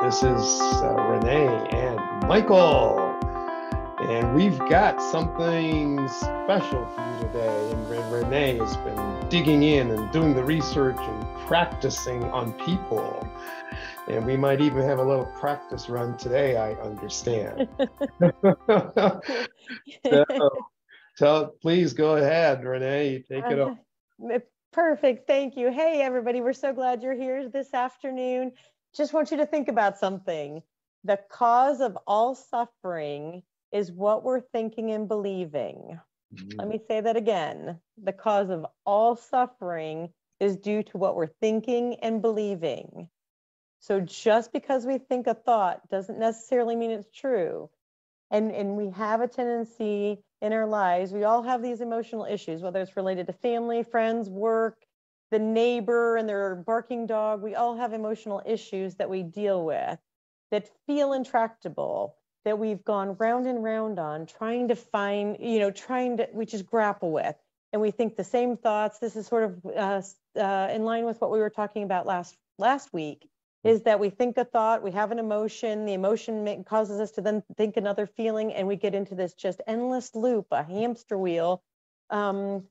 This is Renee and Michael, and we've got something special for you today. And Renee has been digging in and doing the research and practicing on people. And we might even have a little practice run today, I understand. Please go ahead, Renee, take it on. Perfect, thank you. Hey, everybody, we're so glad you're here this afternoon. Just want you to think about something. The cause of all suffering is what we're thinking and believing. Let me say that again. The cause of all suffering is due to what we're thinking and believing. So just because we think a thought doesn't necessarily mean it's true. And we have a tendency in our lives, we all have these emotional issues, whether it's related to family, friends, work, the neighbor and their barking dog. We all have emotional issues that we deal with that feel intractable, that we've gone round and round on, trying to find, we just grapple with. And we think the same thoughts. This is sort of in line with what we were talking about last week, is that we think a thought, we have an emotion, the emotion causes us to then think another feeling, and we get into this just endless loop, a hamster wheel of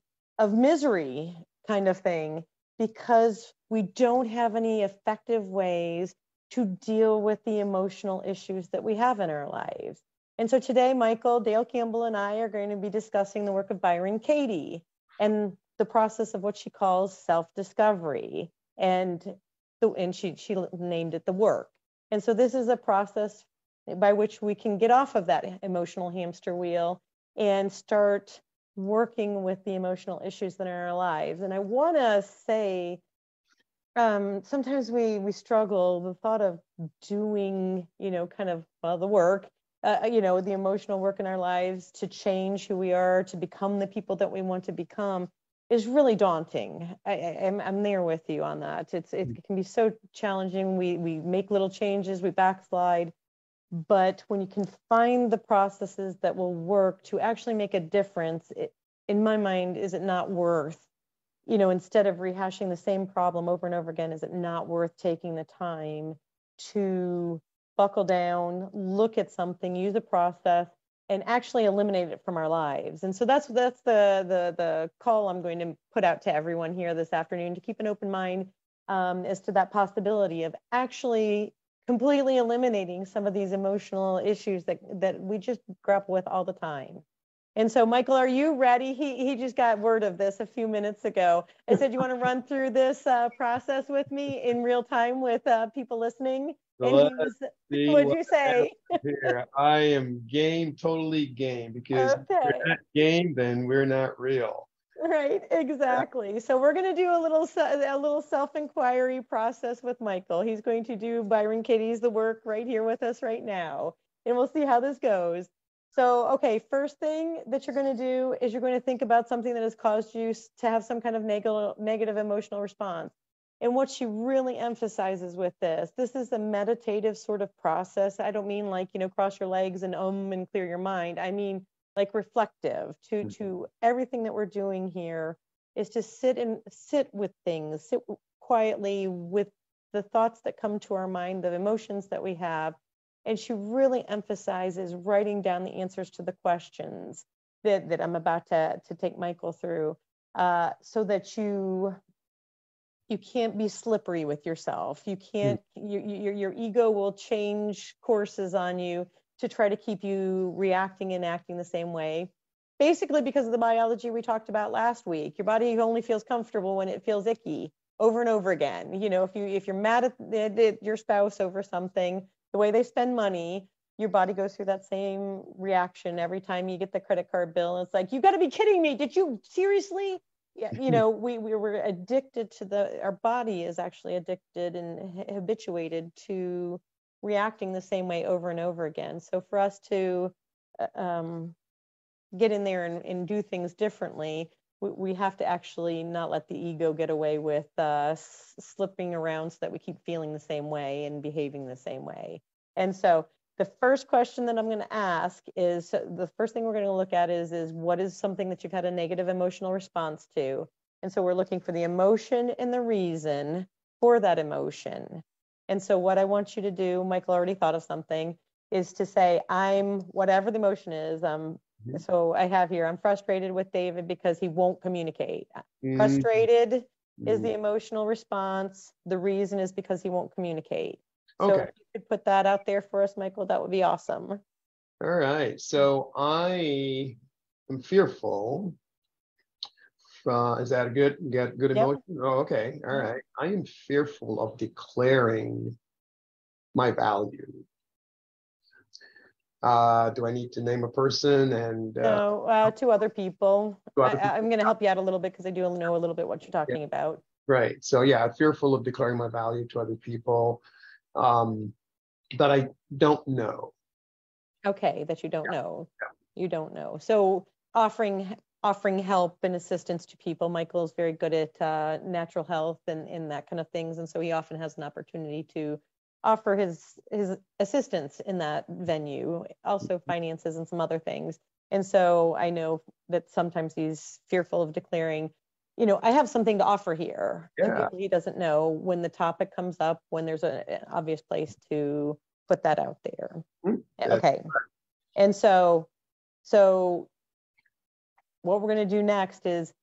misery kind of thing, because we don't have any effective ways to deal with the emotional issues that we have in our lives. And so today, Michael, Dale Campbell, and I are going to be discussing the work of Byron Katie and the process of what she calls self-discovery. And she named it the work. And so this is a process by which we can get off of that emotional hamster wheel and start working with the emotional issues that are in our lives. And I want to say, sometimes we struggle the thought of doing, the work, the emotional work in our lives to change who we are, to become the people that we want to become, is really daunting. I'm there with you on that. It can be so challenging. We make little changes, we backslide, but when you can find the processes that will work to actually make a difference, in my mind, is it not worth, instead of rehashing the same problem over and over again, is it not worth taking the time to buckle down, look at something, use a process, and actually eliminate it from our lives? And so that's the call I'm going to put out to everyone here this afternoon, to keep an open mind as to that possibility of actually completely eliminating some of these emotional issues that we just grapple with all the time. And so, Michael, are you ready? He just got word of this a few minutes ago. I said, you want to run through this process with me in real time with people listening? So and what'd you say? Here. I am game, totally game, because if we're not game, then we're not real. Right, exactly. Yeah. So we're going to do a little self-inquiry process with Michael. He's going to do Byron Katie's The Work right here with us right now, and we'll see how this goes. So, okay, first thing that you're going to do is you're going to think about something that has caused you to have some kind of negative emotional response. And what she really emphasizes with this is a meditative sort of process. I don't mean like, cross your legs and clear your mind. I mean like reflective to everything that we're doing here is to sit with things, sit quietly with the thoughts that come to our mind, the emotions that we have. And she really emphasizes writing down the answers to the questions that I'm about to take Michael through, so that you can't be slippery with yourself. You can't, your ego will change courses on you to try to keep you reacting and acting the same way. Basically, because of the biology we talked about last week, your body only feels comfortable when it feels icky over and over again. If you're mad at your spouse over something, the way they spend money, your body goes through that same reaction every time you get the credit card bill. And it's like, you got to be kidding me. Did you seriously? Yeah, we were addicted to our body is actually addicted and habituated to reacting the same way over and over again. So for us to get in there and do things differently, we have to actually not let the ego get away with slipping around so that we keep feeling the same way and behaving the same way. And so the first question that I'm going to ask is, the first thing we're going to look at is what is something that you've had a negative emotional response to? And so we're looking for the emotion and the reason for that emotion. And so what I want you to do, Michael already thought of something, is to say, I'm whatever the emotion is. So I have here, I'm frustrated with David because he won't communicate. Frustrated is the emotional response. The reason is because he won't communicate. So Okay. if you could put that out there for us, Michael, that would be awesome. All right. So I am fearful. Is that a good emotion? Oh, okay. All right. I am fearful of declaring my value. Do I need to name a person? And no, to other people. I'm going to help you out a little bit because I do know a little bit what you're talking about. Right. So yeah, I'm fearful of declaring my value to other people that I don't know. Okay, that you don't know. You don't know. So offering help and assistance to people. Michael's very good at natural health and that kind of things, and so he often has an opportunity to offer his assistance in that venue, also finances and some other things. And so I know that sometimes he's fearful of declaring, I have something to offer here. Yeah. And people he doesn't know when the topic comes up, when there's an obvious place to put that out there. Okay. And so what we're going to do next is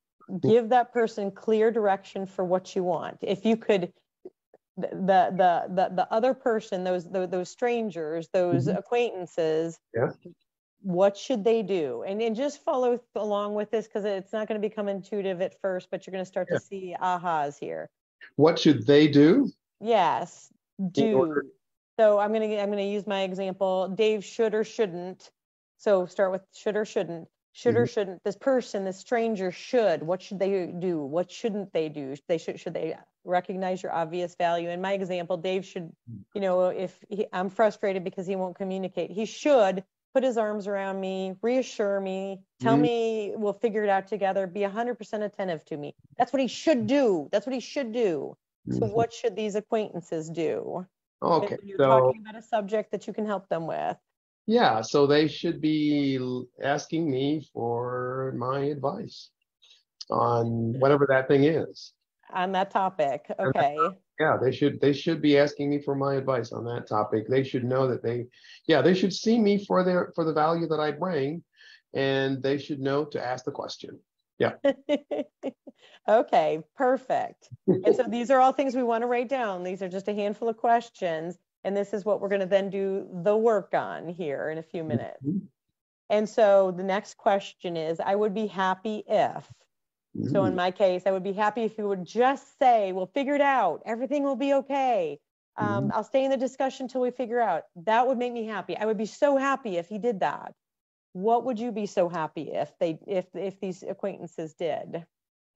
give that person clear direction for what you want. If you could, the other person, those strangers, those acquaintances, what should they do? And just follow along with this, because it's not going to become intuitive at first, but you're going to start to see ahas here. What should they do? Yes, do. So I'm going to use my example. Dave should or shouldn't. So start with should or shouldn't. Should or shouldn't. This person, this stranger should. What should they do? What shouldn't they do? Should they recognize your obvious value? In my example, Dave should, if I'm frustrated because he won't communicate, he should put his arms around me, reassure me, tell me we'll figure it out together, be 100% attentive to me. That's what he should do. That's what he should do. So what should these acquaintances do? Okay. When you're talking about a subject that you can help them with. Yeah, so they should be asking me for my advice on whatever that thing is. On that topic. Okay. Yeah, they should be asking me for my advice on that topic. They should know that they should see me for the value that I bring, and they should know to ask the question. Yeah. Okay, perfect. And so these are all things we want to write down. These are just a handful of questions. And this is what we're going to then do the work on here in a few minutes. And so the next question is, I would be happy if. So in my case, I would be happy if you would just say, we'll figure it out. Everything will be okay. I'll stay in the discussion until we figure out. That would make me happy. I would be so happy if he did that. What would you be so happy if these acquaintances did?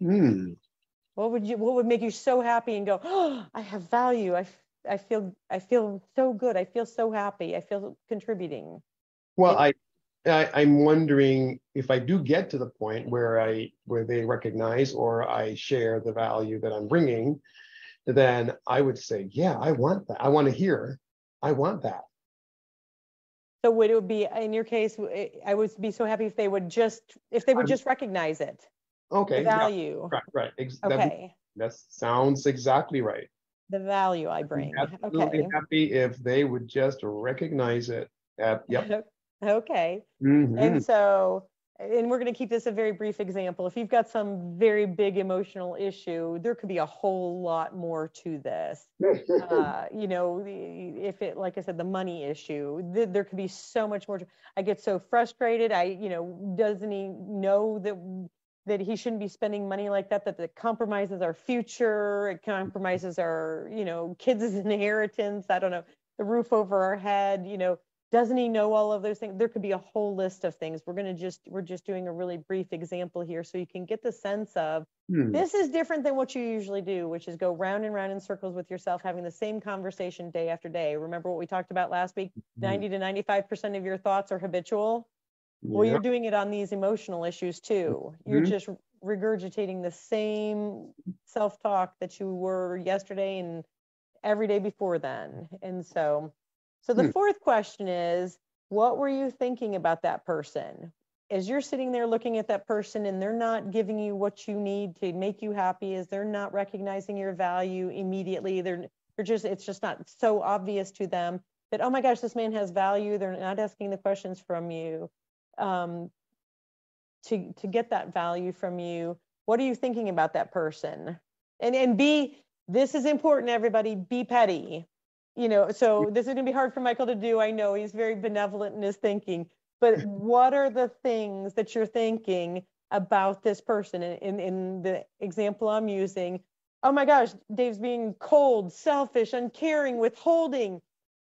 What would make you so happy and go, oh, I have value. I feel so good. I feel so happy. I feel contributing. Well, I'm wondering if I do get to the point where they recognize or I share the value that I'm bringing, then I would say, yeah, I want that. I want to hear. I want that. So would it be, in your case, I would be so happy if they would just recognize it. Okay. The value. Yeah, right. Okay. That sounds exactly right. The value I bring. Absolutely happy if they would just recognize it. Yep. Okay. And so, and we're going to keep this a very brief example. If you've got some very big emotional issue, there could be a whole lot more to this. If it, like I said, the money issue, there could be so much more. I get so frustrated. Doesn't he know that he shouldn't be spending money like that it compromises our future, it compromises our, kids' inheritance, I don't know, the roof over our head, doesn't he know all of those things? There could be a whole list of things. We're just doing a really brief example here so you can get the sense of this is different than what you usually do, which is go round and round in circles with yourself, having the same conversation day after day. Remember what we talked about last week? 90 to 95% of your thoughts are habitual. Well, you're doing it on these emotional issues too. You're just regurgitating the same self-talk that you were yesterday and every day before then. And so the fourth question is, what were you thinking about that person? As you're sitting there looking at that person and they're not giving you what you need to make you happy, as they're not recognizing your value immediately, it's just not so obvious to them that, oh my gosh, this man has value. They're not asking the questions from you to get that value from you. What are you thinking about that person? And this is important, everybody, be petty. So this is going to be hard for Michael to do. I know he's very benevolent in his thinking, but what are the things that you're thinking about this person? In the example I'm using, oh my gosh, Dave's being cold, selfish, uncaring, withholding,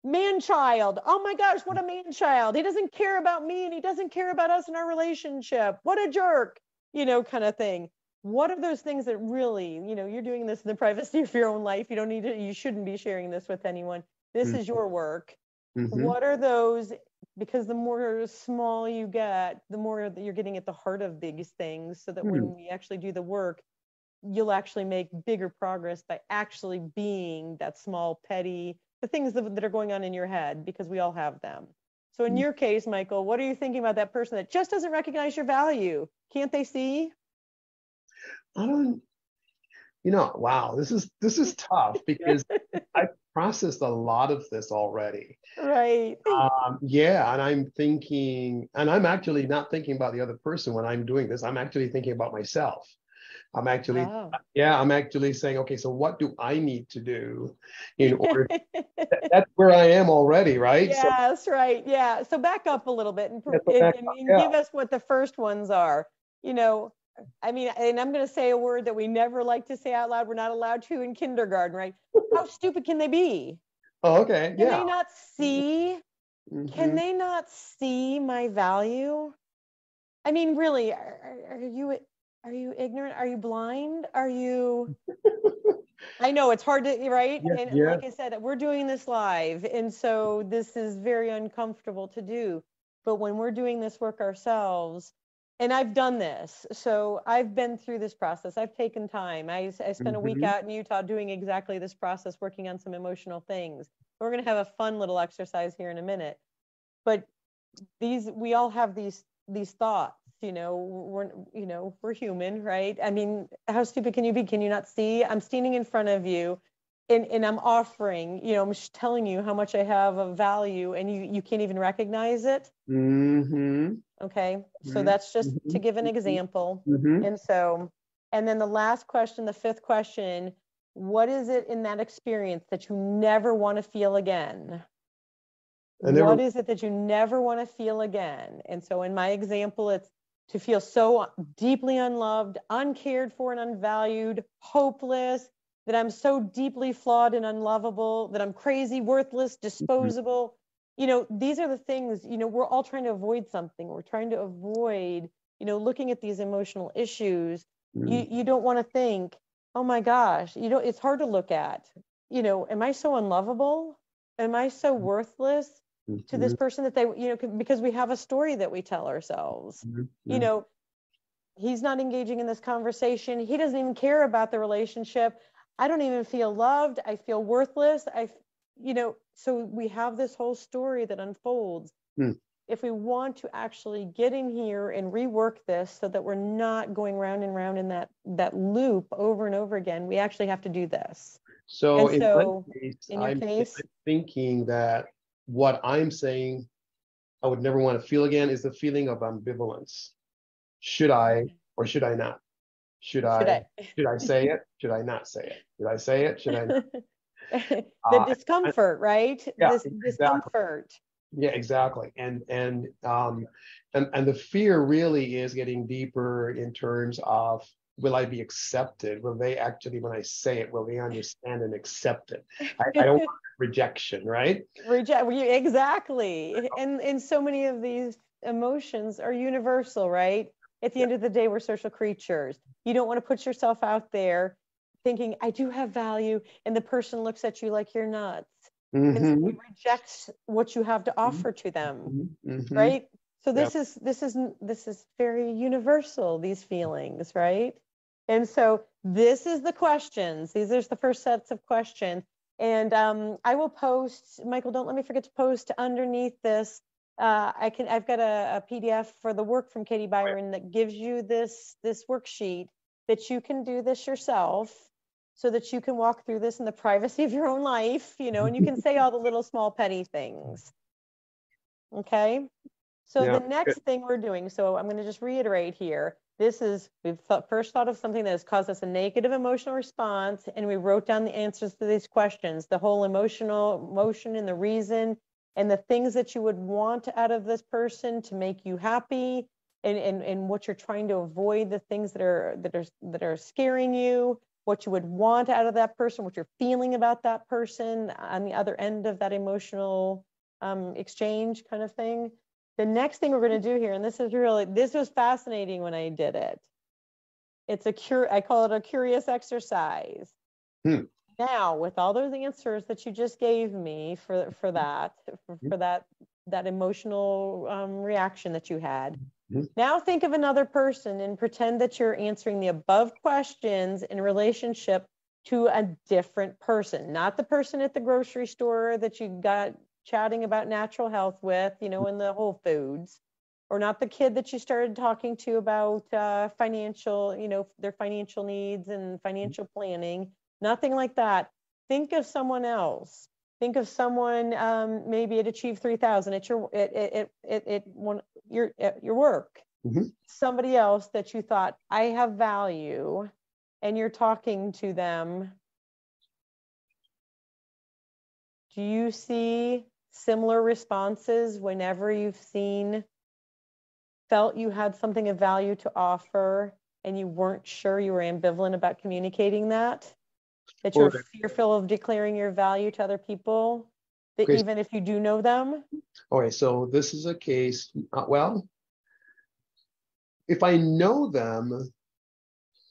man-child. Oh my gosh, what a man-child. He doesn't care about me and he doesn't care about us in our relationship. What a jerk, kind of thing. What are those things that really, you're doing this in the privacy of your own life. You shouldn't be sharing this with anyone. This is your work. What are those? Because the more small you get, the more that you're getting at the heart of these things, so that when we actually do the work, you'll actually make bigger progress by actually being that small, petty, the things that are going on in your head, because we all have them. So in your case, Michael, what are you thinking about that person that just doesn't recognize your value? Can't they see? I don't, wow, this is tough because I processed a lot of this already. Right. Yeah, and I'm actually not thinking about the other person when I'm doing this. I'm actually thinking about myself. I'm actually saying, okay, so what do I need to do in order? That's where I am already, right? Yes, right. Yeah. So back up a little bit and give us what the first ones are. I mean, and I'm going to say a word that we never like to say out loud. We're not allowed to in kindergarten, right? How stupid can they be? Oh, okay. Can they not see? Can they not see my value? I mean, really, are you ignorant? Are you blind? Are you? I know it's hard to, right? Yeah, and like I said, we're doing this live. And so this is very uncomfortable to do. But when we're doing this work ourselves, and I've done this, so I've been through this process. I've taken time. I spent a week out in Utah doing exactly this process, working on some emotional things. We're going to have a fun little exercise here in a minute. But we all have these thoughts. We're human, right? I mean, how stupid can you be? Can you not see? I'm standing in front of you and I'm offering, I'm just telling you how much I have of value, and you can't even recognize it. Okay. So that's just to give an example. And then the last question, the fifth question, what is it in that experience that you never want to feel again? What is it that you never want to feel again? And so in my example, it's to feel so deeply unloved, uncared for, and unvalued, hopeless, that I'm so deeply flawed and unlovable, that I'm crazy, worthless, disposable. These are the things, we're all trying to avoid something. We're trying to avoid, looking at these emotional issues. You don't want to think, oh my gosh, it's hard to look at, am I so unlovable? Am I so worthless to this person that they, because we have a story that we tell ourselves. He's not engaging in this conversation. He doesn't even care about the relationship. I don't even feel loved. I feel worthless. So we have this whole story that unfolds. If we want to actually get in here and rework this so that we're not going round and round in that loop over and over again, we actually have to do this. So in your case, I'm thinking that what I'm saying I would never want to feel again is the feeling of ambivalence. Should I or should I not? Should I say it? Should I not say it? Should I say it? Should I not? The discomfort, right? Yeah, discomfort. Yeah, exactly. And the fear really is getting deeper in terms of, will I be accepted? Will they actually, when I say it, will they understand and accept it? I don't want rejection, right? Exactly. And so many of these emotions are universal, right? At the end of the day, we're social creatures. You don't want to put yourself out there thinking, I do have value, and the person looks at you like you're nuts. And so it rejects what you have to offer to them, right? So this is very universal, these feelings, right? And so this is the questions. These are the first sets of questions. And I will post, Michael, don't let me forget to post underneath this. I've got a PDF for the work from Katie Byron that gives you this worksheet that you can do this yourself. so that you can walk through this in the privacy of your own life, and you can say all the little small petty things. Okay. So Yeah. the next thing we're doing, so I'm going to just reiterate here. We've first thought of something that has caused us a negative emotional response, and we wrote down the answers to these questions, the whole emotion and the reason, and the things that you would want out of this person to make you happy, and what you're trying to avoid, the things that are scaring you, what you would want out of that person, what you're feeling about that person on the other end of that emotional exchange kind of thing. The next thing we're going to do here, and this was fascinating when I did it. I call it a curious exercise. Now, with all those answers that you just gave me for that emotional reaction that you had, now think of another person and pretend that you're answering the above questions in relationship to a different person, not the person at the grocery store that you got chatting about natural health with, in the Whole Foods, or not the kid that you started talking to about financial, their financial needs and financial planning, nothing like that. Think of someone else. Think of someone maybe at Achieve 3000 at your work. Somebody else that you thought, I have value, and you're talking to them. Do you see similar responses whenever you've felt you had something of value to offer and you weren't sure, you were ambivalent about communicating that you're fearful of declaring your value to other people, that even if you do know them? Okay, so this is a case, well, if I know them,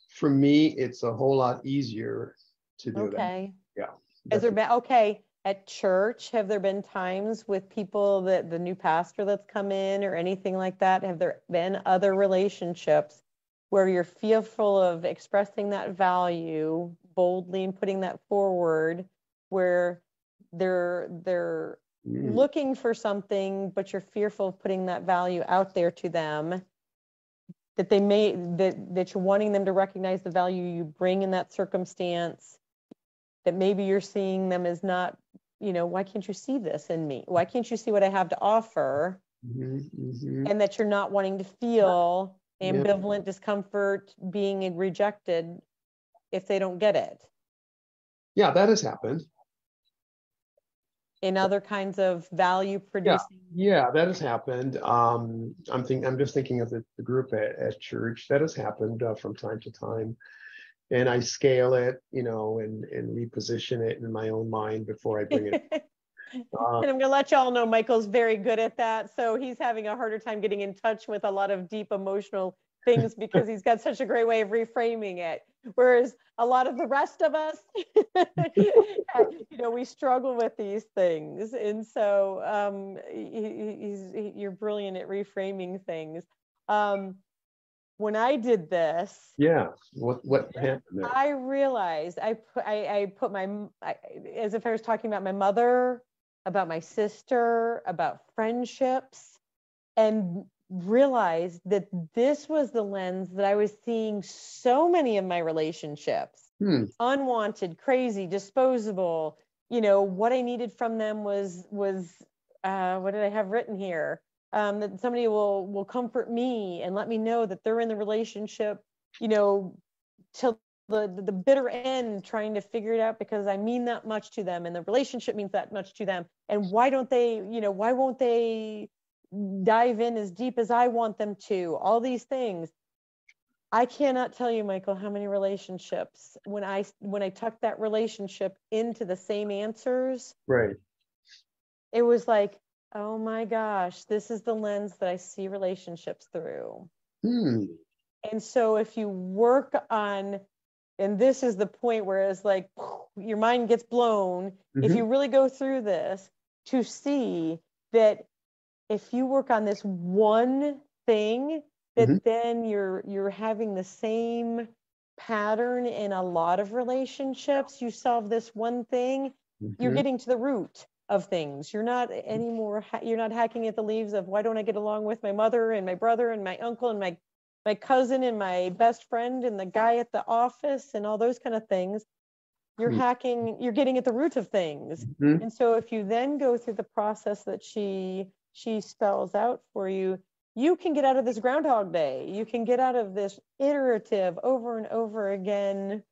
for me, it's a whole lot easier to do that. Yeah. Has there been, at church, have there been times with people that the new pastor that's come in or anything like that? Have there been other relationships where you're fearful of expressing that value boldly and putting that forward, where they're looking for something, but you're fearful of putting that value out there to them, that that you're wanting them to recognize the value you bring in that circumstance, that maybe you're seeing them as not, why can't you see this in me? Why can't you see what I have to offer? And that you're not wanting to feel ambivalent discomfort, being rejected if they don't get it. Yeah, that has happened. In other kinds of value producing. Yeah, that has happened. I'm just thinking of the group at church. That has happened from time to time. And I scale it, and reposition it in my own mind before I bring it. And I'm going to let y'all know Michael's very good at that. So he's having a harder time getting in touch with a lot of deep emotional things because he's got such a great way of reframing it. Whereas a lot of the rest of us, we struggle with these things. And so you're brilliant at reframing things. When I did this, what happened there? I realized I put as if I was talking about my mother, about my sister, about friendships, and realized that this was the lens that I was seeing so many of my relationships. Unwanted, crazy, disposable. What I needed from them was what did I have written here? That somebody will comfort me and let me know that they're in the relationship, till the bitter end, trying to figure it out because I mean that much to them and the relationship means that much to them. And why won't they dive in as deep as I want them to? All these things. I cannot tell you, Michael, how many relationships when I tucked that relationship into the same answers, right, it was like, oh my gosh, this is the lens that I see relationships through. And so if you work on, and this is the point where it's like your mind gets blown, if you really go through this to see that if you work on this one thing, that then you're having the same pattern in a lot of relationships. You solve this one thing, you're getting to the root of things. You're not anymore, you're not hacking at the leaves of why don't I get along with my mother and my brother and my uncle and my cousin and my best friend and the guy at the office and all those kind of things. You're hacking, you're getting at the root of things. Mm-hmm. And so if you then go through the process that she spells out for you, you can get out of this Groundhog Day. You can get out of this iterative over and over again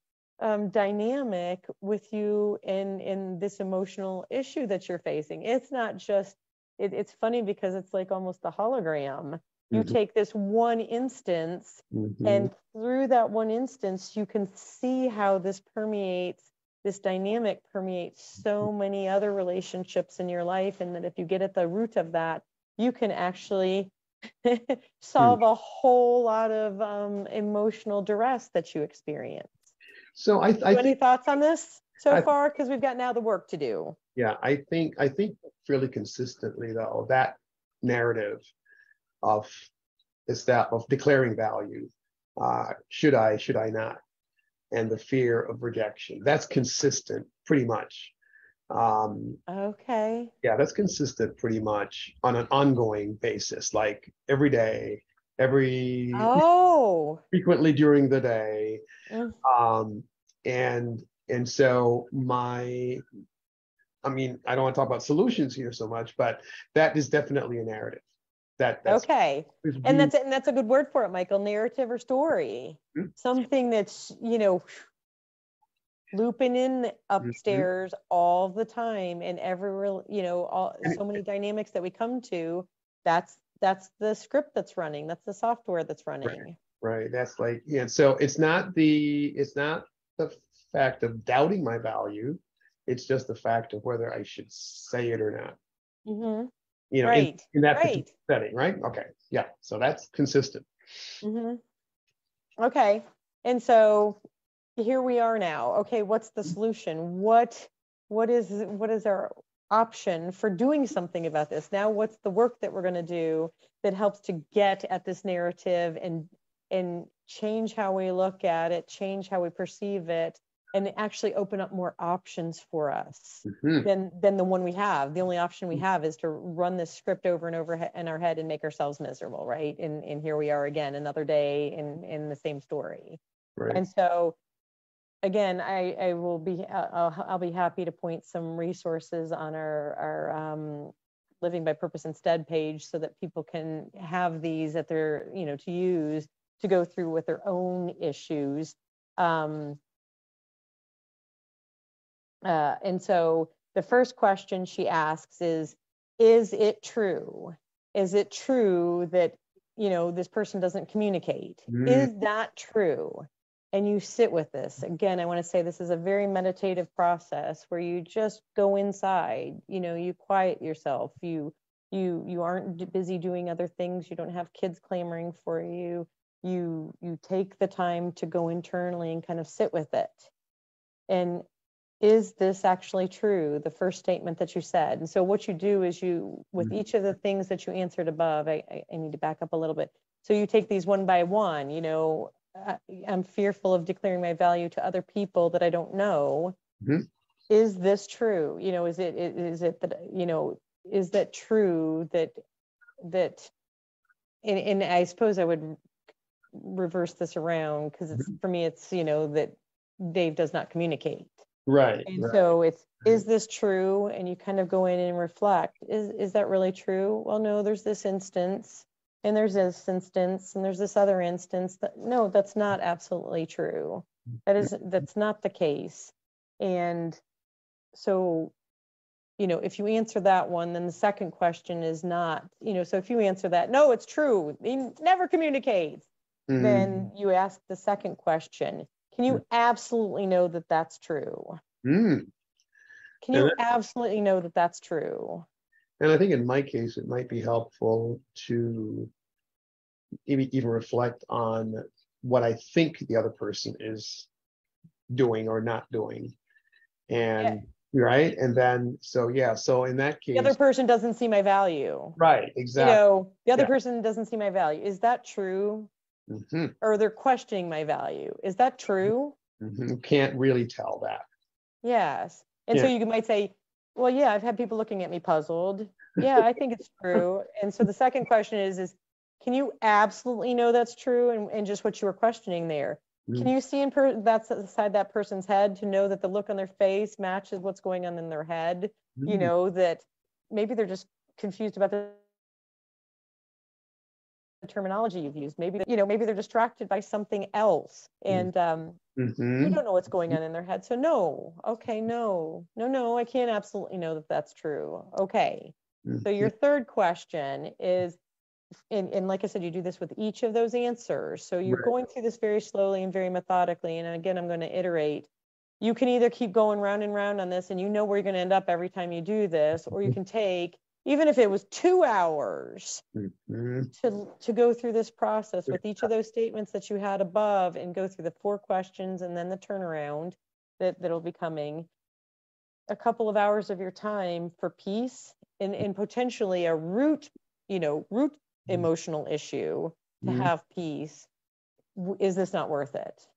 dynamic with you in this emotional issue that you're facing. It's not just, it's funny because it's like almost a hologram. You Mm-hmm. take this one instance, Mm-hmm. and through that one instance, you can see how this permeates, this dynamic permeates so many other relationships in your life. And that if you get at the root of that, you can actually solve a whole lot of emotional duress that you experience. So I think, any thoughts on this so far? Because we've got now the work to do. Yeah, I think fairly consistently though, that narrative of declaring value, should I not, and the fear of rejection, that's consistent pretty much. Okay. Yeah, that's consistent pretty much on an ongoing basis, like every day, frequently during the day. And so I mean, I don't want to talk about solutions here so much, but that is definitely a narrative. That's okay. And that's a good word for it, Michael. Narrative or story. Mm-hmm. Something that's, looping in upstairs all the time, and so many dynamics that we come to. That's the script that's running. That's the software that's running. Right. That's like, yeah. So it's not the fact of doubting my value. It's just the fact of whether I should say it or not. Mm-hmm. Right. In that particular setting, right? Okay. Yeah. So that's consistent. Mm-hmm. Okay. And so here we are now. Okay, what's the solution? What is our option for doing something about this? Now, what's the work that we're going to do that helps to get at this narrative and change how we look at it, change how we perceive it, and actually open up more options for us than the one we have. The only option we have is to run this script over and over in our head and make ourselves miserable, right? And here we are again, another day in the same story. Right. And so, again, I'll be happy to point some resources on our Living by Purpose Instead page, so that people can have these at their, to use to go through with their own issues. And so the first question she asks is it true? Is it true that, this person doesn't communicate? Is that true? And you sit with this. Again, I want to say this is a very meditative process where you just go inside, you quiet yourself. You aren't busy doing other things. You don't have kids clamoring for you. You take the time to go internally and kind of sit with it. And is this actually true? The first statement that you said. And so what you do is with each of the things that you answered above, I need to back up a little bit. So you take these one by one. I'm fearful of declaring my value to other people that I don't know. Mm-hmm. Is this true? Is it that, is that true that, and I suppose I would reverse this around, because for me, it's, that Dave does not communicate. Right. And so is this true? And you kind of go in and reflect, is that really true? Well, no, there's this instance, and there's this instance, and there's this other instance no, that's not absolutely true. That's not the case. And so, if you answer that one, then the second question is not, so if you answer that, no, it's true, he never communicates, then you ask the second question. Can you absolutely know that that's true? Can you absolutely know that that's true? And I think in my case, it might be helpful to even reflect on what I think the other person is doing or not doing. And right. And then, so in that case, the other person doesn't see my value. Right. Exactly. The other person doesn't see my value. Is that true? Mm-hmm. Or they're questioning my value. Is that true? Mm-hmm. You can't really tell that. Yes. And so you might say, well, yeah, I've had people looking at me puzzled. Yeah, I think it's true. And so the second question is can you absolutely know that's true? And just what you were questioning there. Can you see that's inside that person's head, to know that the look on their face matches what's going on in their head? You know, that maybe they're just confused about the terminology you've used. Maybe, you know, maybe they're distracted by something else, and you don't know what's going on in their head. So no, okay, no, I can't absolutely know that that's true. Okay. So your third question is, and like I said, you do this with each of those answers. So you're going through this very slowly and very methodically. And again, I'm going to iterate. You can either keep going round and round on this, and you know where you're going to end up every time you do this, or you can take, even if it was 2 hours to go through this process with each of those statements that you had above, and go through the 4 questions and then the turnaround that'll be coming. A couple of hours of your time for peace and potentially a root emotional issue to have peace. Is this not worth it?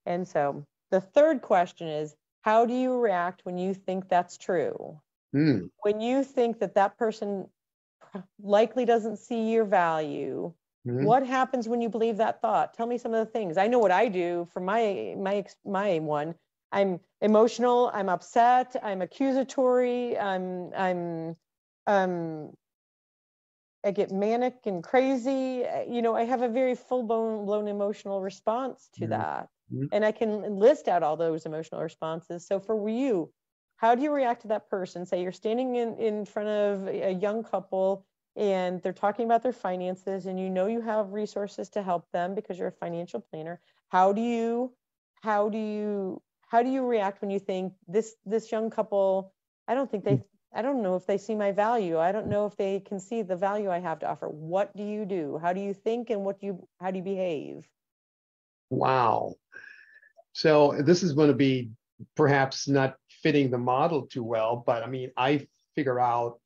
And so the third question is, how do you react when you think that's true? When you think that person likely doesn't see your value, what happens when you believe that thought? Tell me some of the things. I know what I do for my one. I'm emotional, I'm upset, I'm accusatory, I get manic and crazy. You know, I have a very full-blown emotional response to that. And I can list out all those emotional responses. So for you, how do you react to that person? Say you're standing in front of a young couple and they're talking about their finances, and you know you have resources to help them because you're a financial planner. How do you react when you think this young couple, I don't know if they see my value. I don't know if they can see the value I have to offer. What do you do? How do you think, and how do you behave? Wow. So this is going to be perhaps not fitting the model too well, but I mean, I figure out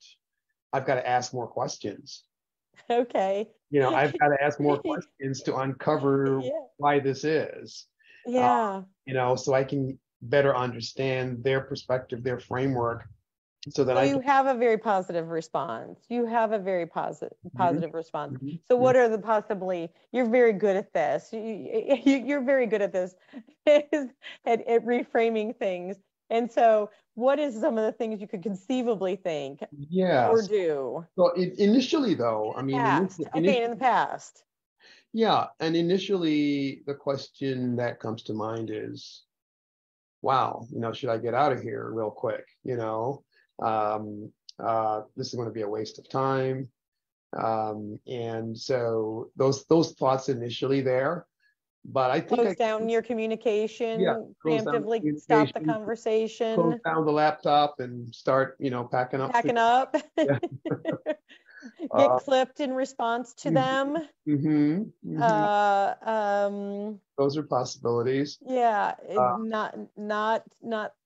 I've got to ask more questions. Okay. You know, I've got to ask more questions to uncover why this is. Yeah. You know, so I can better understand their perspective, their framework. So you have a very positive response. You have a very positive response. So what are the you're very good at this. You're very good at this, at reframing things. And so what is some of the things you could conceivably think or do? So initially though, I mean, in the past. Yeah. And initially the question that comes to mind is, wow, you know, should I get out of here real quick? You know, this is going to be a waste of time. And so those thoughts initially there, but I think close down your communication, preemptively stop the conversation, close down the laptop and start, you know, packing up. Get clipped in response to them. Those are possibilities.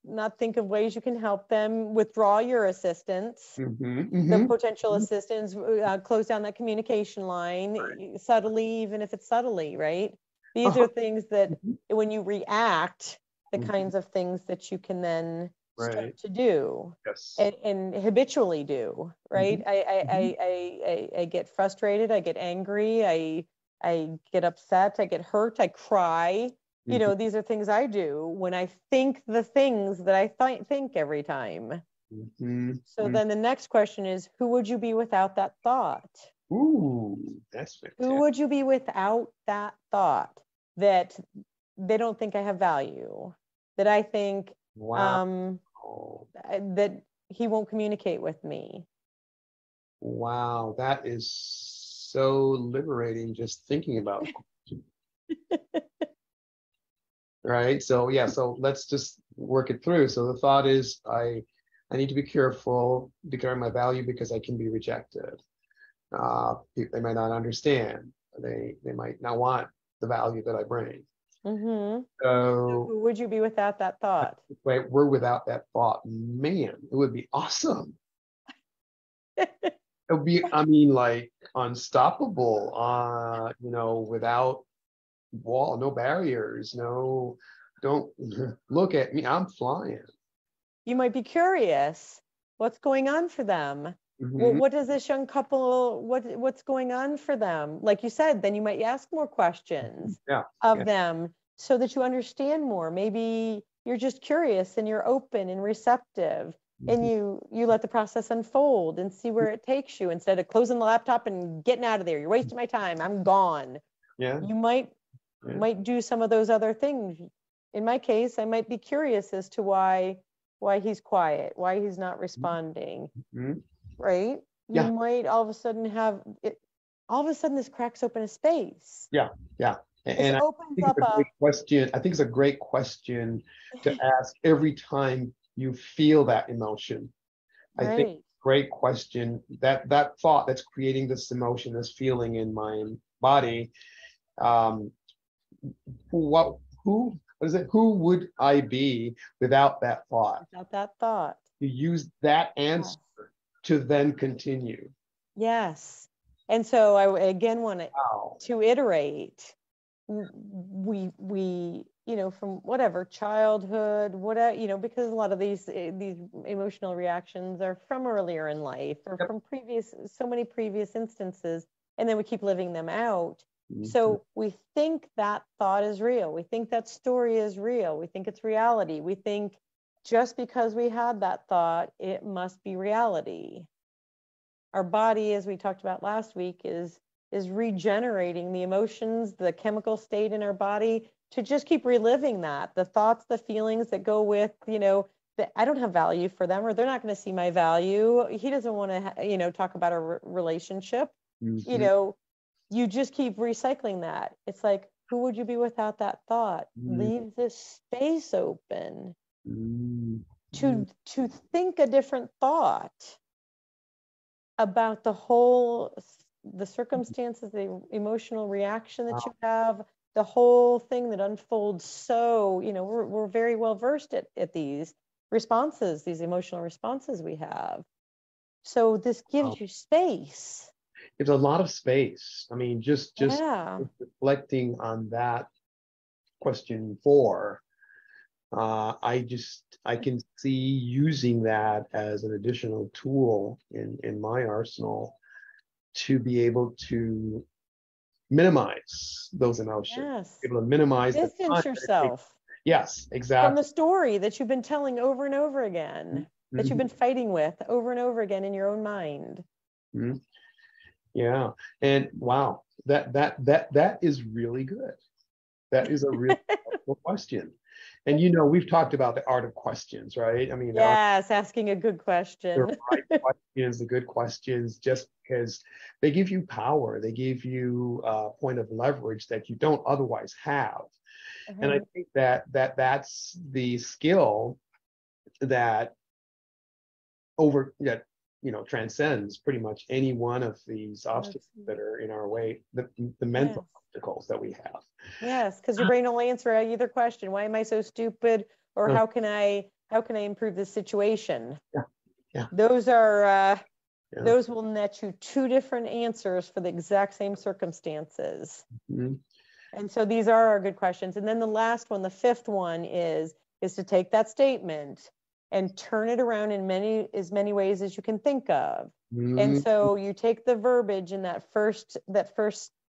Not think of ways you can help them. Withdraw your assistance, the potential assistance. Close down that communication line subtly, even if it's subtly, right? These are things that when you react, the kinds of things that you can then start to do and habitually do, right? I get frustrated, I get angry, I get upset, I get hurt, I cry. You know, these are things I do when I think the things that I think every time. So then the next question is, who would you be without that thought? Ooh, that's fantastic. Who would you be without that thought that they don't think I have value, that I think that he won't communicate with me? Wow, that is so liberating just thinking about it. Right? So yeah, so let's just work it through. So the thought is I need to be careful, declaring my value because I can be rejected. They might not understand. They might not want the value that I bring. So who would you be without that thought? Right, we're without that thought. Man, it would be awesome. It would be, I mean, like unstoppable. You know, without wall, no barriers, no. Don't look at me. I'm flying. You might be curious. What's going on for them? What does this young couple, what's going on for them? Like you said, then you might ask more questions of them so that you understand more. Maybe you're just curious and you're open and receptive, and you let the process unfold and see where it takes you, instead of closing the laptop and getting out of there. You're wasting my time. I'm gone. Yeah. You might do some of those other things. In my case, I might be curious as to why he's quiet, why he's not responding. Right? Yeah. You might all of a sudden this cracks open a space. Yeah. And I think it's a great question. I think it's a great question to ask every time you feel that emotion. I think great question. That thought that's creating this emotion, this feeling in my body. Who would I be without that thought? Without that thought. You use that answer to then continue. Yes. And so I again want to iterate. We from whatever childhood, whatever, because a lot of these emotional reactions are from earlier in life, or from so many previous instances, and then we keep living them out. So we think that thought is real. We think that story is real. We think it's reality. We think just because we had that thought, it must be reality. Our body, as we talked about last week, is regenerating the emotions, the chemical state in our body, to just keep reliving that. The thoughts, the feelings that go with, that I don't have value for them, or they're not going to see my value. He doesn't want to, talk about a relationship. You just keep recycling that. It's like, who would you be without that thought? Leave this space open to think a different thought about the circumstances, the emotional reaction that you have, the whole thing that unfolds. So, we're very well versed at these responses, these emotional responses we have. So this gives you space. It's a lot of space. I mean, just reflecting on that question 4, I can see using that as an additional tool in my arsenal to be able to minimize those emotions, able to minimize distance yourself. Yes, exactly. From the story that you've been telling over and over again, that you've been fighting with over and over again in your own mind. Yeah, and wow, that is really good. That is a really helpful question. And we've talked about the art of questions, right? I mean, asking a good question. The right questions, the good questions, just because they give you power, they give you a point of leverage that you don't otherwise have. And I think that's the skill that transcends pretty much any one of these obstacles that are in our way, the mental obstacles that we have. Yes, because your brain will answer either question. Why am I so stupid? Or how can I improve this situation? Yeah. Those are those will net you 2 different answers for the exact same circumstances. And so these are our good questions. And then the last one, the 5th one, is to take that statement and turn it around in as many ways as you can think of. And so you take the verbiage in that first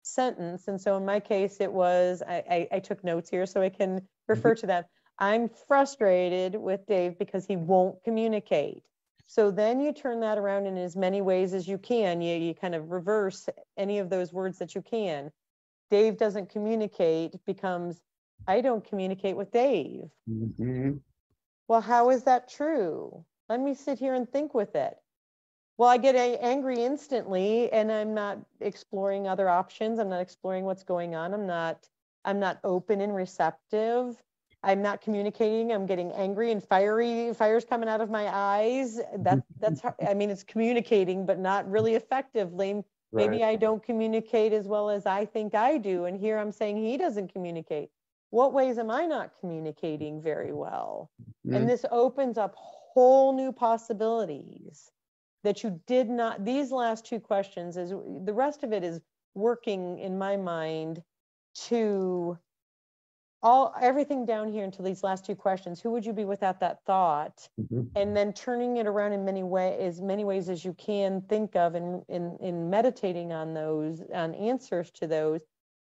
sentence. And so in my case, it was, I took notes here so I can refer to them. I'm frustrated with Dave because he won't communicate. So then you turn that around in as many ways as you can. You kind of reverse any of those words that you can. Dave doesn't communicate becomes, I don't communicate with Dave. Well, how is that true? Let me sit here and think with it. Well, I get angry instantly, and I'm not exploring other options. I'm not exploring what's going on. I'm not open and receptive. I'm not communicating. I'm getting angry and fire's coming out of my eyes. That's I mean, it's communicating, but not really effectively. Maybe I don't communicate as well as I think I do. And here I'm saying he doesn't communicate. What ways am I not communicating very well? And this opens up whole new possibilities that you did not. These last 2 questions, is the rest of it is working in my mind to everything down here until these last 2 questions. Who would you be without that thought? And then turning it around in many ways as you can think of, and in meditating on those, on answers to those.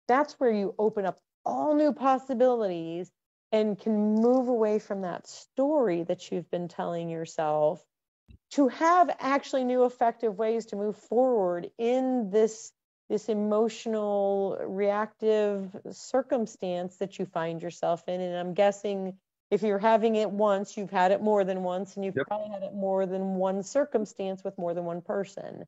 That's where you open up all new possibilities and can move away from that story that you've been telling yourself to have actually new effective ways to move forward in this emotional reactive circumstance that you find yourself in. And I'm guessing if you're having it once, you've had it more than once, and you've Yep. probably had it more than one circumstance with more than one person.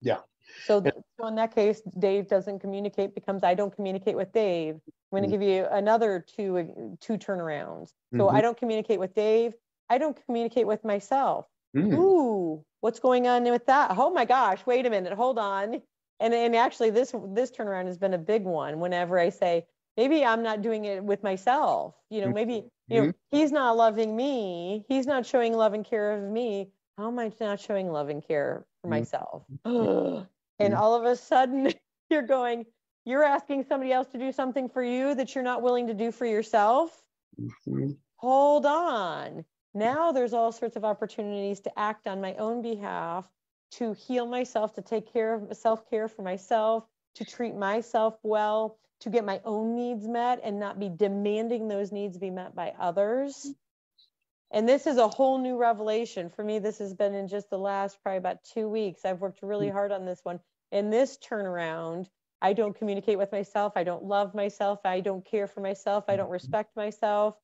Yeah. So in that case, Dave doesn't communicate becomes I don't communicate with Dave. I'm going to give you another two turnarounds. So I don't communicate with Dave. I don't communicate with myself. Ooh, what's going on with that? Oh my gosh, wait a minute, hold on. And actually this turnaround has been a big one. Whenever I say, maybe I'm not doing it with myself, maybe, he's not loving me. He's not showing love and care of me. How am I not showing love and care for myself? And all of a sudden you're asking somebody else to do something for you that you're not willing to do for yourself. Hold on. Now there's all sorts of opportunities to act on my own behalf, to heal myself, to take care of self-care for myself, to treat myself well, to get my own needs met and not be demanding those needs be met by others. And this is a whole new revelation for me. This has been in just the last probably about 2 weeks. I've worked really hard on this one. In this turnaround, I don't communicate with myself. I don't love myself. I don't care for myself. I don't respect myself.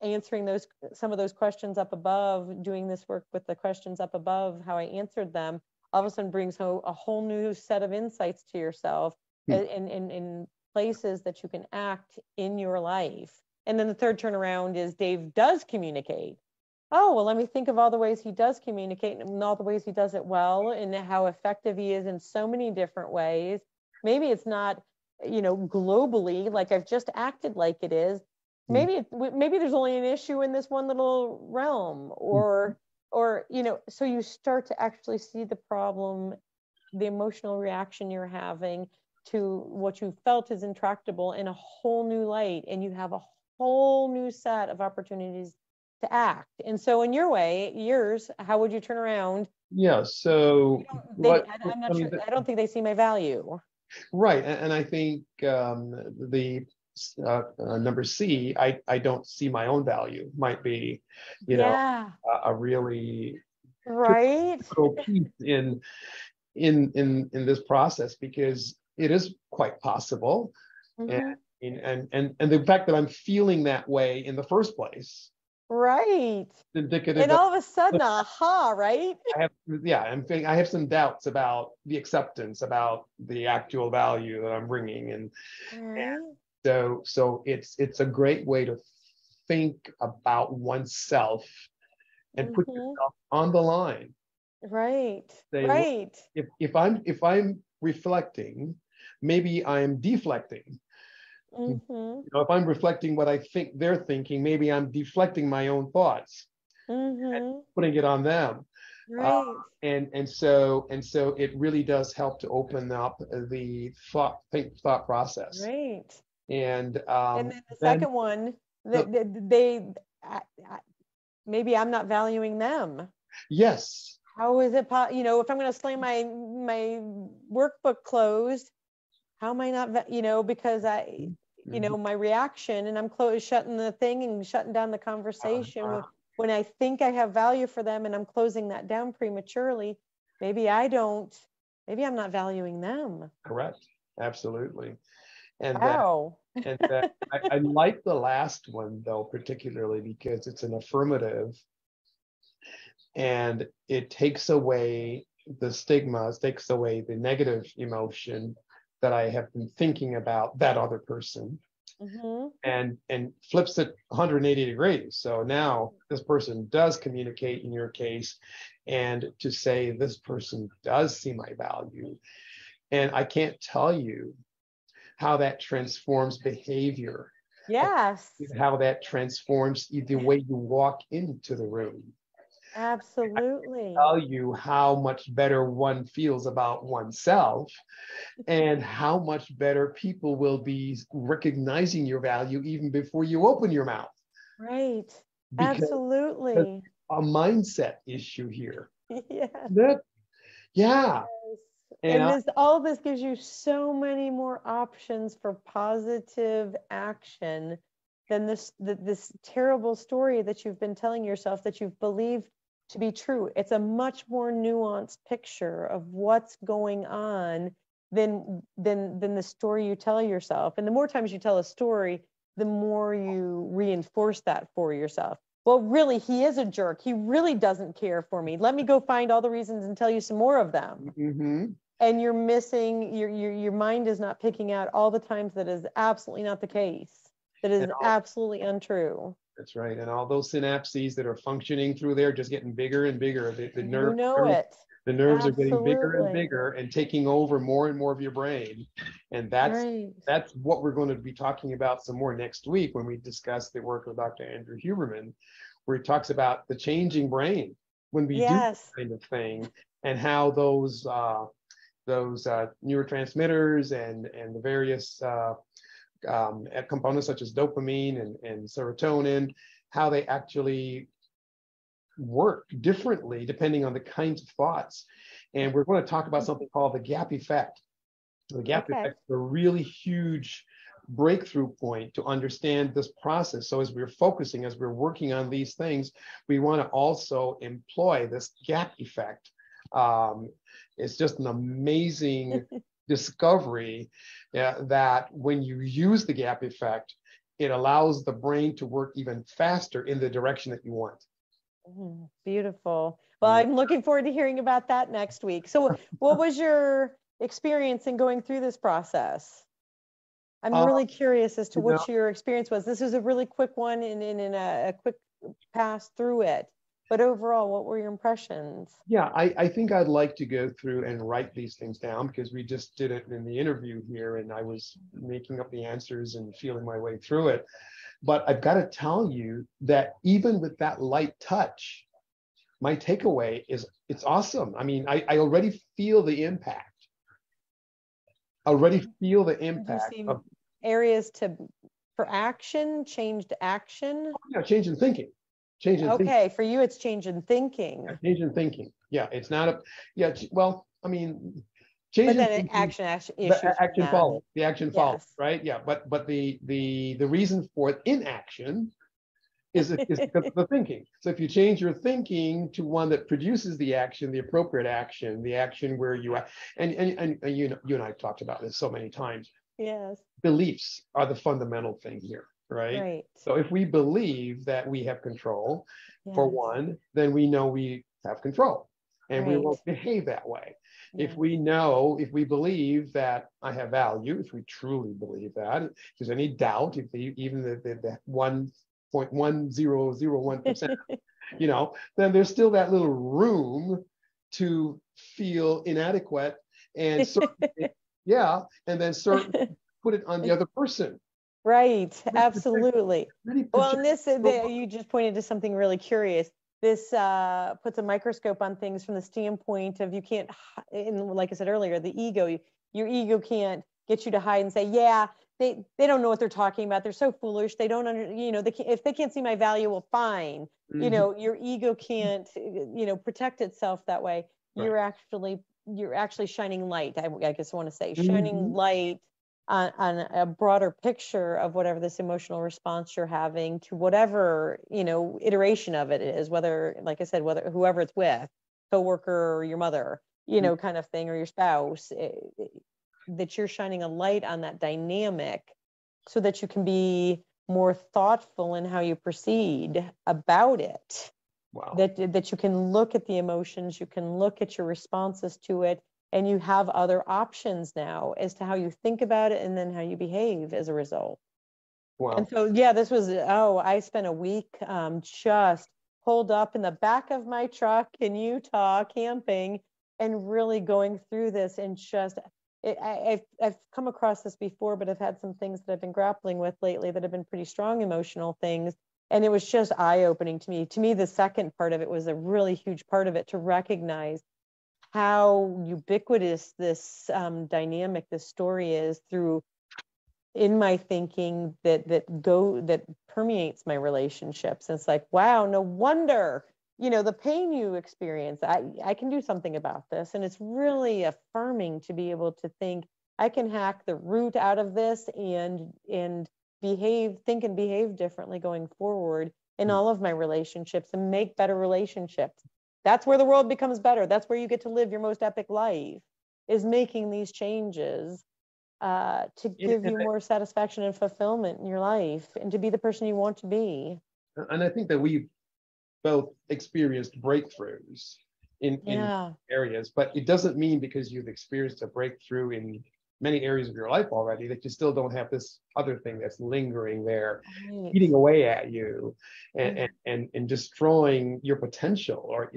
Answering some of those questions up above, doing this work with the questions up above, how I answered them, all of a sudden brings a whole new set of insights to yourself in places that you can act in your life. And then the third turnaround is Dave does communicate. Oh, well, let me think of all the ways he does communicate and all the ways he does it well and how effective he is in so many different ways. Maybe it's not, globally, like I've just acted like it is. Maybe there's only an issue in this one little realm or, so you start to actually see the problem, the emotional reaction you're having to what you felt is intractable in a whole new light. And you have a whole new set of opportunities to act. And so in yours, how would you turn around? Yeah. So I'm not sure. I don't think they see my value. Right. And I think the number C, I don't see my own value might be, a really critical piece in this process, because it is quite possible. And the fact that I'm feeling that way in the first place. Right. Indicative and all of a sudden, aha, right? I have some doubts about the acceptance, about the actual value that I'm bringing. And so it's a great way to think about oneself and put yourself on the line. Right. Say, right. If I'm reflecting, maybe I'm deflecting. If I'm reflecting what I think they're thinking, maybe I'm deflecting my own thoughts and putting it on them. Right. And so it really does help to open up the thought process. Right. And then the second one, maybe I'm not valuing them. Yes. How is it if I'm going to slam my workbook closed, how am I not, because my reaction, and I'm shutting the thing and shutting down the conversation when I think I have value for them and I'm closing that down prematurely, maybe I'm not valuing them. Correct. Absolutely. And wow. I like the last one though, particularly because it's an affirmative and it takes away the stigma, it takes away the negative emotion that I have been thinking about that other person, and flips it 180 degrees. So now this person does communicate in your case, and to say this person does see my value. And I can't tell you how that transforms behavior. Yes. How that transforms the way you walk into the room. Absolutely. Tell you how much better one feels about oneself and how much better people will be recognizing your value even before you open your mouth. Right. Because absolutely. A mindset issue here. Yeah. Yeah. And all this gives you so many more options for positive action than this terrible story that you've been telling yourself that you've believed to be true. It's a much more nuanced picture of what's going on than the story you tell yourself. And the more times you tell a story, the more you reinforce that for yourself. Well, really, he is a jerk. He really doesn't care for me. Let me go find all the reasons and tell you some more of them. Mm-hmm. And you're missing, your mind is not picking out all the times that is absolutely not the case. That is absolutely untrue. That's right. And all those synapses that are functioning through there just getting bigger and bigger. The nerves Absolutely. are getting bigger and bigger and taking over more and more of your brain. And that's what we're going to be talking about some more next week when we discuss the work of Dr. Andrew Huberman, where he talks about the changing brain when we do this kind of thing, and how those neurotransmitters and the various components such as dopamine and serotonin, how they actually work differently depending on the kinds of thoughts. And we're going to talk about something called the gap effect. The gap effect is a really huge breakthrough point to understand this process. So as we're working on these things, we want to also employ this gap effect. It's just an amazing discovery that when you use the gap effect, it allows the brain to work even faster in the direction that you want. Beautiful. Well, I'm looking forward to hearing about that next week. So what was your experience in going through this process? I'm really curious as to what your experience was. This was a really quick one and in a quick pass through it. But overall, what were your impressions? Yeah, I think I'd like to go through and write these things down, because we just did it in the interview here and I was making up the answers and feeling my way through it. But I've got to tell you that even with that light touch, my takeaway is it's awesome. I mean, I already feel the impact. Did you see areas for action, changed action? Yeah, change in thinking. For you, it's change in thinking. Yeah, change in thinking. Yeah, it's not well, I mean, change. But then action issues. Action follows. The action follows, right? Yeah, but the reason for inaction is because of the thinking. So if you change your thinking to one that produces the action, the appropriate action, the action where you and you and I have talked about this so many times. Yes. Beliefs are the fundamental thing here. Right. So if we believe that we have control, for one, then we know we have control and we won't behave that way. If we believe that I have value, if we truly believe that, if there's any doubt, if even the 1.1001%, then there's still that little room to feel inadequate and and then put it on the other person. Right, absolutely. Well, and you just pointed to something really curious. This puts a microscope on things from the standpoint of you can't, like I said earlier, the ego, your ego can't get you to hide and say, yeah, they don't know what they're talking about. They're so foolish. They don't if they can't see my value, well, fine. Mm-hmm. Your ego can't, protect itself that way. Right. You're actually shining light. I guess I want to say shining light on a broader picture of whatever this emotional response you're having to whatever, iteration of it is, whether, like I said, whoever it's with, coworker or your mother, kind of thing, or your spouse, that you're shining a light on that dynamic so that you can be more thoughtful in how you proceed about it. Wow. That you can look at the emotions, you can look at your responses to it, and you have other options now as to how you think about it and then how you behave as a result. Wow. And so, this was, I spent a week just holed up in the back of my truck in Utah camping and really going through this and just, I've come across this before, but I've had some things that I've been grappling with lately that have been pretty strong emotional things. And it was just eye-opening to me. To me, the second part of it was a really huge part of it, to recognize how ubiquitous this dynamic, this story is through in my thinking that permeates my relationships. And it's like, wow, no wonder the pain you experience, I can do something about this. And it's really affirming to be able to think I can hack the root out of this and think and behave differently going forward in all of my relationships and make better relationships. That's where the world becomes better. That's where you get to live your most epic life, is making these changes to give you more satisfaction and fulfillment in your life and to be the person you want to be. And I think that we've both experienced breakthroughs in areas, but it doesn't mean because you've experienced a breakthrough in many areas of your life already that you still don't have this other thing that's lingering there, eating away at you and destroying your potential, or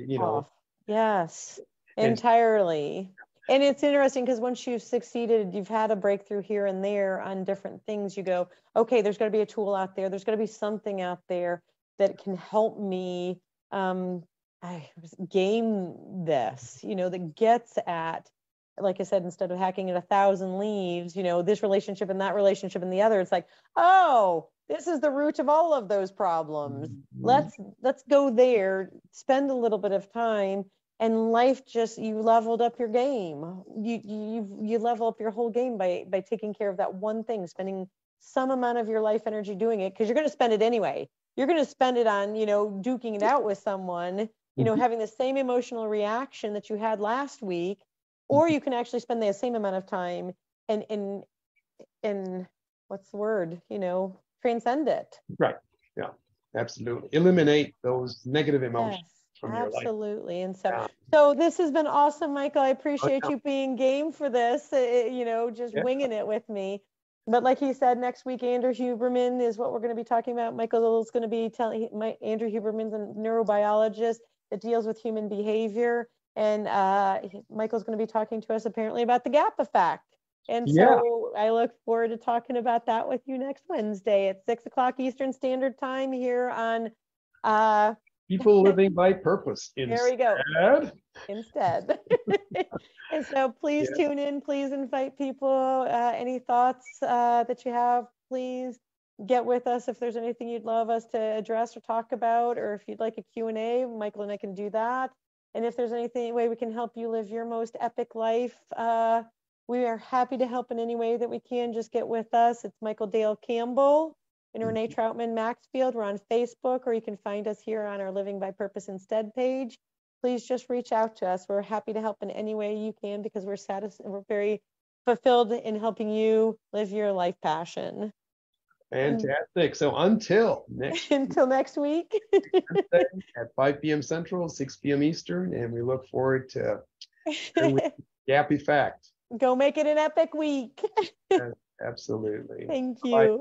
Yes, entirely. And it's interesting because once you've succeeded, you've had a breakthrough here and there on different things, you go, okay, there's got to be a tool out there, there's got to be something out there that can help me game this, that gets at, like I said, instead of hacking at 1,000 leaves, this relationship and that relationship and the other, it's like, oh, this is the root of all of those problems. Let's go there, spend a little bit of time, and life you leveled up your game. You level up your whole game by taking care of that one thing, spending some amount of your life energy doing it, because you're going to spend it anyway. You're going to spend it on, duking it out with someone, having the same emotional reaction that you had last week. Or you can actually spend the same amount of time and what's the word, transcend it. Right. Yeah, absolutely. Eliminate those negative emotions from your life. Absolutely. And so this has been awesome, Michael. I appreciate you being game for this, winging it with me. But like he said, next week, Andrew Huberman is what we're going to be talking about. Michael is going to be Andrew Huberman's a neurobiologist that deals with human behavior. And Michael's going to be talking to us apparently about the gap effect. And so I look forward to talking about that with you next Wednesday at 6:00 Eastern Standard Time here on People Living by Purpose. There we go. Instead. And so please tune in. Please invite people. Any thoughts that you have, please get with us. If there's anything you'd love us to address or talk about, or if you'd like a Q&A, Michael and I can do that. And if there's any way we can help you live your most epic life, we are happy to help in any way that we can. Just get with us. It's Michael Dale Campbell and Renee Troutman Maxfield. We're on Facebook, or you can find us here on our Living by Purpose Instead page. Please just reach out to us. We're happy to help in any way you can, because we're very fulfilled in helping you live your life passion. Fantastic. So until next week at 5 p.m. Central, 6 p.m. Eastern, and we look forward to Gap Effect. Go make it an epic week. Absolutely. Thank you. Bye.